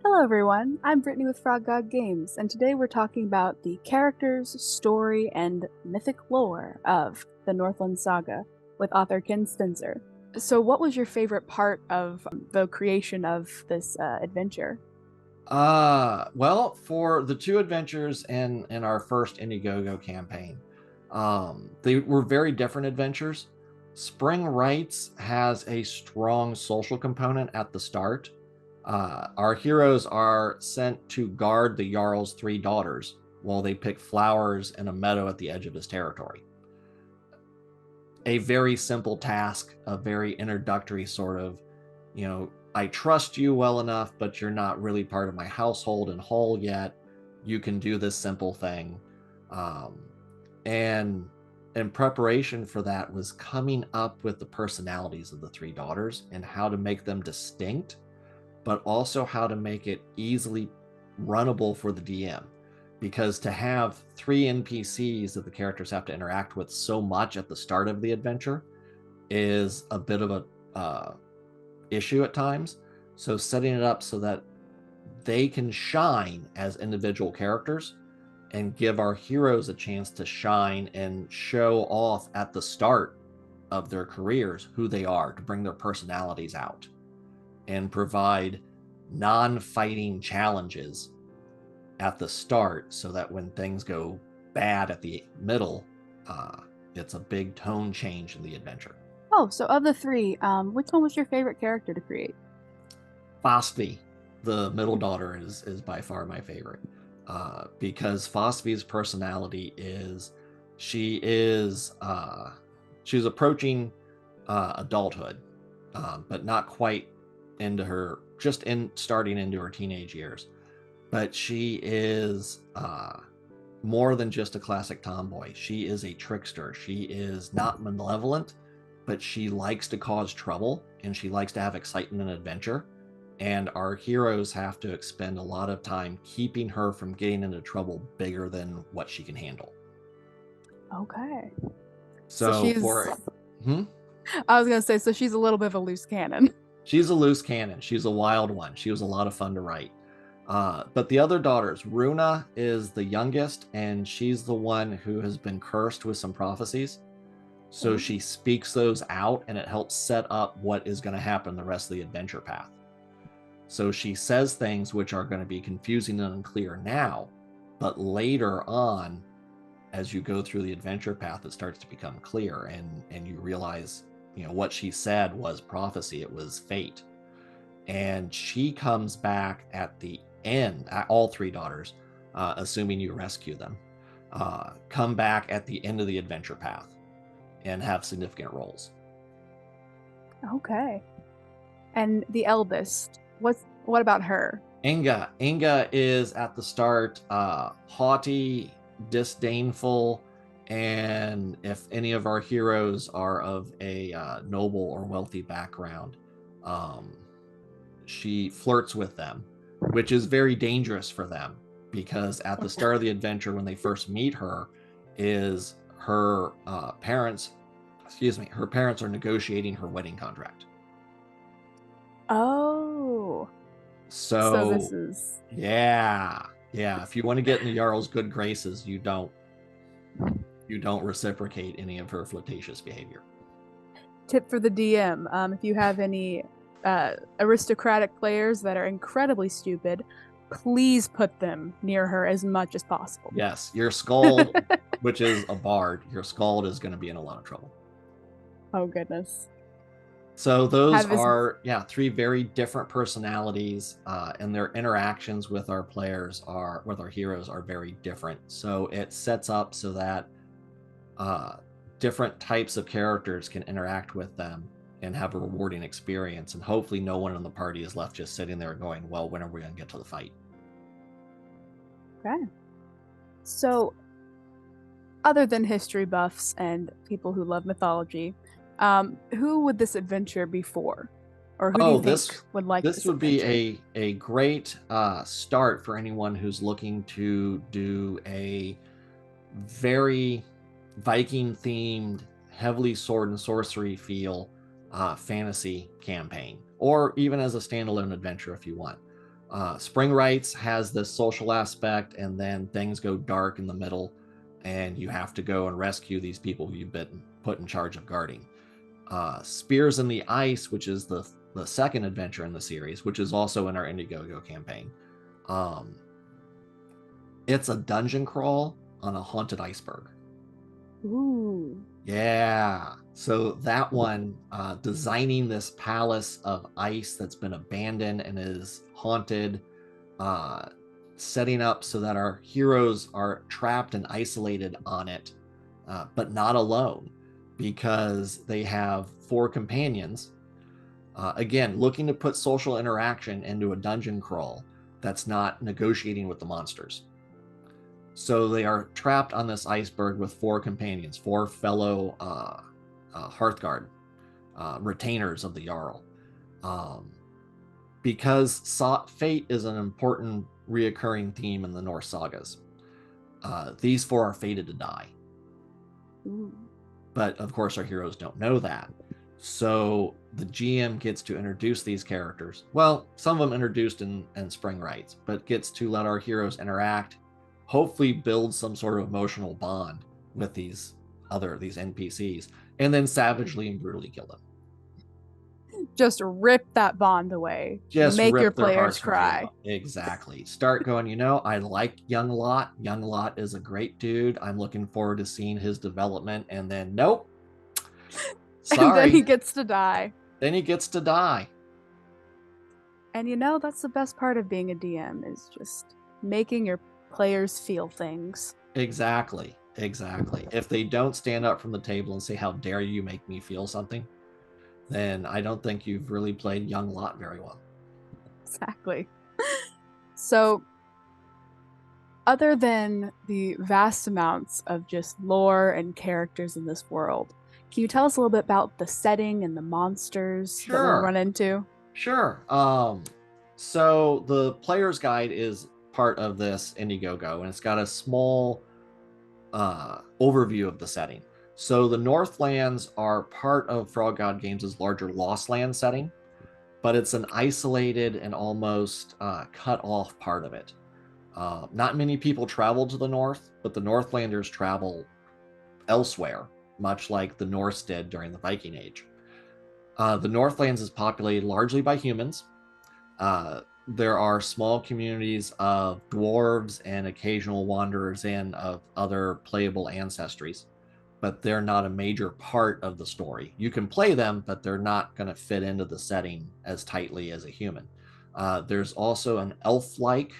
Hello, everyone. I'm Brittany with Frog God Games, and today we're talking about the characters, story, and mythic lore of the Northland Saga with author Ken Spencer. So, what was your favorite part of the creation of this adventure? Well, for the two adventures in our first Indiegogo campaign, they were very different adventures. Spring Rites has a strong social component at the start. Our heroes are sent to guard the Jarl's three daughters while they pick flowers in a meadow at the edge of his territory. A very simple task, a very introductory sort of, I trust you well enough, but you're not really part of my household and hall yet. You can do this simple thing. Um, and in preparation for that was coming up with the personalities of the three daughters and how to make them distinct, but also how to make it easily runnable for the DM. Because to have three NPCs that the characters have to interact with so much at the start of the adventure is a bit of a issue at times. So setting it up so that they can shine as individual characters and give our heroes a chance to shine and show off at the start of their careers who they are, to bring their personalities out and provide non-fighting challenges at the start so that when things go bad at the middle, it's a big tone change in the adventure. Oh, so of the three, which one was your favorite character to create? Phosphie, the middle daughter, is by far my favorite, because Phosphie's personality is she is she's approaching adulthood, but not quite into her, just in starting into her teenage years. But she is more than just a classic tomboy. She is a trickster. She is not malevolent, but she likes to cause trouble and she likes to have excitement and adventure. And our heroes have to expend a lot of time keeping her from getting into trouble bigger than what she can handle. Okay. So So she's, for hmm? I was gonna say, so she's a little bit of a loose cannon. She's a loose cannon. She's a wild one. She was a lot of fun to write. But the other daughters, Runa is the youngest, and she's the one who has been cursed with some prophecies. So she speaks those out, and it helps set up what is going to happen the rest of the adventure path. So she says things which are going to be confusing and unclear now, but later on, as you go through the adventure path, it starts to become clear, and you realize, what she said was prophecy. It was fate. And she comes back at the end. All three daughters, assuming you rescue them, come back at the end of the adventure path and have significant roles. Okay. And the eldest, what about her? Inga is at the start haughty, disdainful, and if any of our heroes are of a noble or wealthy background, um, she flirts with them, which is very dangerous for them because at the start of the adventure, when they first meet her, is her parents, her parents are negotiating her wedding contract. Oh, so this So, is yeah. If you want to get in the Jarl's good graces, you don't reciprocate any of her flirtatious behavior. tip for the DM. If you have any aristocratic players that are incredibly stupid, please put them near her as much as possible. Yes, your Skald, which is a bard, your Skald is going to be in a lot of trouble. Oh goodness. So those Have this. are, yeah, three very different personalities, and their interactions with our players are, with our heroes, are very different. So it sets up so that uh, different types of characters can interact with them and have a rewarding experience. And hopefully, no one in the party is left just sitting there going, "Well, when are we going to get to the fight?" Okay. So, other than history buffs and people who love mythology, who would this adventure be for? Or who do you Oh, think would like this this would be adventure? a great start for anyone who's looking to do a very Viking themed, heavily sword and sorcery feel fantasy campaign, or even as a standalone adventure if you want. Spring Rites has this social aspect, and then things go dark in the middle, and you have to go and rescue these people who you've been put in charge of guarding. Spears in the Ice, which is the second adventure in the series, which is also in our Indiegogo campaign. It's a dungeon crawl on a haunted iceberg. Ooh. Yeah. So that one, designing this palace of ice that's been abandoned and is haunted, setting up so that our heroes are trapped and isolated on it, but not alone, because they have 4 companions. Again, looking to put social interaction into a dungeon crawl that's not negotiating with the monsters. So they are trapped on this iceberg with 4 companions, 4 fellow Hearthguard retainers of the Jarl. Because fate is an important reoccurring theme in the Norse sagas, these 4 are fated to die. Ooh. But of course, our heroes don't know that. So the GM gets to introduce these characters. Well, some of them introduced in Spring Rites, but gets to let our heroes interact, hopefully build some sort of emotional bond with these NPCs, and then savagely and brutally kill them. Just rip that bond away. Just Make your rip their players hearts from cry. you. Exactly. Start going, I like Young Lot. Young Lot is a great dude. I'm looking forward to seeing his development. And then, nope. Sorry. And then he gets to die. Then he gets to die. And that's the best part of being a DM, is just making your players feel things. Exactly. If they don't stand up from the table and say, how dare you make me feel something, then I don't think you've really played Young Lot very well. Exactly. So, other than the vast amounts of just lore and characters in this world, can you tell us a little bit about the setting and the monsters that we'll run into? Sure. So the player's guide is part of this Indiegogo, and it's got a small overview of the setting. So the Northlands are part of Frog God Games' larger Lost Land setting, but it's an isolated and almost cut off part of it. Not many people travel to the north, but the Northlanders travel elsewhere, much like the Norse did during the Viking Age. The Northlands is populated largely by humans. There are small communities of dwarves and occasional wanderers of other playable ancestries, but they're not a major part of the story. You can play them, but they're not going to fit into the setting as tightly as a human. There's also an elf-like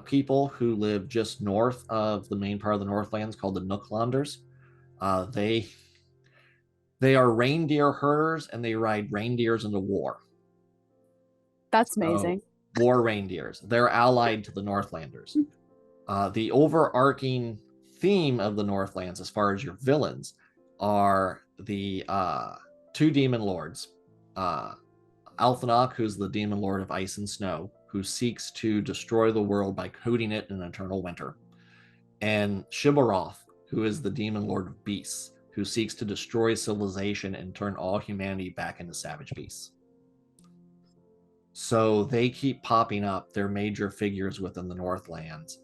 people who live just north of the main part of the Northlands called the Nooklanders. They are reindeer herders, and they ride reindeers into war. That's amazing. War reindeers. They're allied to the Northlanders. The overarching theme of the Northlands, as far as your villains, are the 2 demon lords. Althanok, who's the demon lord of ice and snow, who seeks to destroy the world by coating it in eternal winter. And Shibboleth, who is the demon lord of beasts, who seeks to destroy civilization and turn all humanity back into savage beasts. So they keep popping up. They're major figures within the Northlands,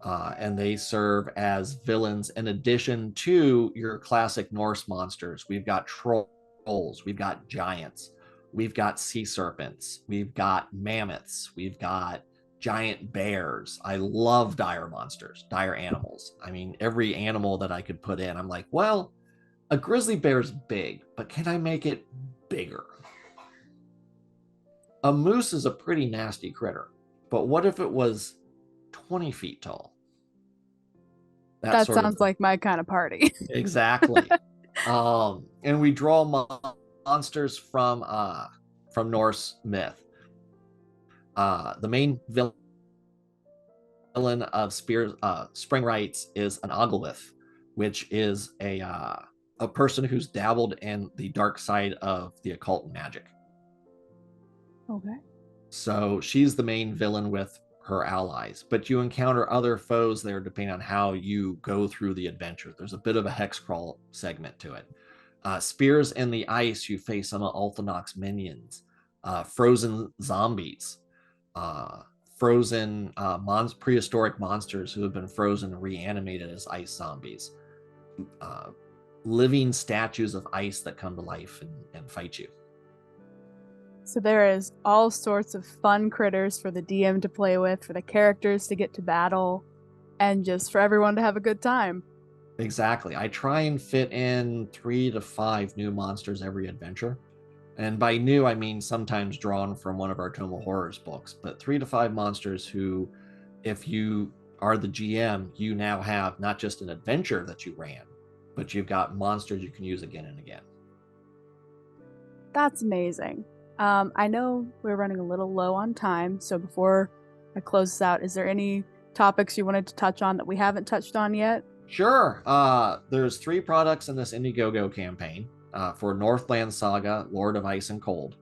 and they serve as villains in addition to your classic Norse monsters. We've got trolls, we've got giants, we've got sea serpents, we've got mammoths, we've got giant bears. I love dire monsters, dire animals. I mean, every animal that I could put in, I'm like, well, a grizzly bear's big, but can I make it bigger? A moose is a pretty nasty critter, but what if it was 20 feet tall? That sounds like my kind of party. Exactly. And we draw monsters from Norse myth. The main villain of Spring Rites is an Ogilvith, which is a person who's dabbled in the dark side of the occult and magic. Okay. So she's the main villain with her allies, but you encounter other foes there depending on how you go through the adventure. There's a bit of a hex crawl segment to it. Spears in the Ice, you face some of Althanok's minions. Frozen zombies. uh, frozen prehistoric monsters who have been frozen and reanimated as ice zombies, uh, living statues of ice that come to life and fight you. So there is all sorts of fun critters for the DM to play with, for the characters to get to battle, and just for everyone to have a good time. Exactly. I try and fit in 3 to 5 new monsters every adventure. And by new, I mean sometimes drawn from one of our Tome of Horrors books, but 3 to 5 monsters who, if you are the GM, you now have not just an adventure that you ran, but you've got monsters you can use again and again. That's amazing. I know we're running a little low on time, so before I close this out, is there any topics you wanted to touch on that we haven't touched on yet? Sure. There's 3 products in this Indiegogo campaign for Northlands Saga, Lord of Ice and Cold.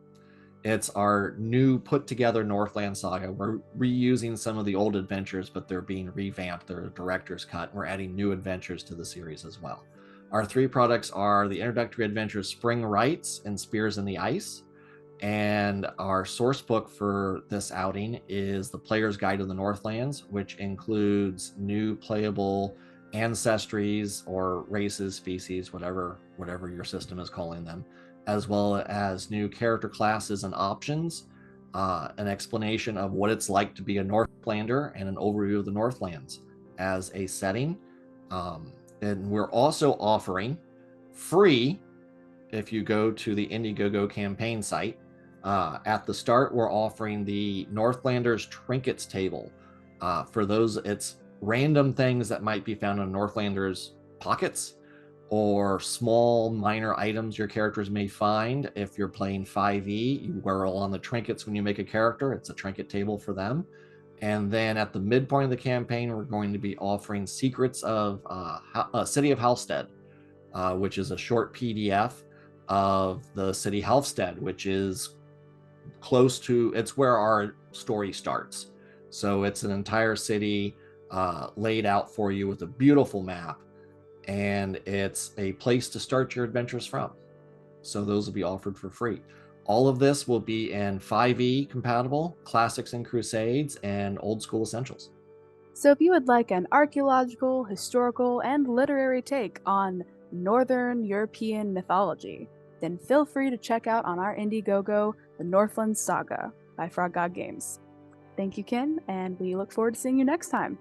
It's our new put together Northland Saga. We're reusing some of the old adventures, but they're being revamped. They're a director's cut. We're adding new adventures to the series as well. Our 3 products are the introductory adventures Spring Rites and Spears in the Ice. And our source book for this outing is The Player's Guide to the Northlands, which includes new playable ancestries or races, species, whatever your system is calling them, as well as new character classes and options, an explanation of what it's like to be a Northlander, and an overview of the Northlands as a setting. And we're also offering free, if you go to the Indiegogo campaign site, at the start, we're offering the Northlanders Trinkets table. For those, it's random things that might be found in Northlanders' pockets or small minor items your characters may find. If you're playing 5e, you wear on the trinkets when you make a character. It's a trinket table for them. And then at the midpoint of the campaign, we're going to be offering Secrets of City of Halstead, which is a short PDF of the city Halstead, which is close to, it's where our story starts. So it's an entire city laid out for you with a beautiful map, and it's a place to start your adventures from. So those will be offered for free. All of this will be in 5e compatible, Classics and Crusades, and Old School Essentials. So if you would like an archaeological, historical, and literary take on Northern European mythology, then feel free to check out on our Indiegogo The Northlands Saga by Frog God Games. Thank you, Ken, and we look forward to seeing you next time.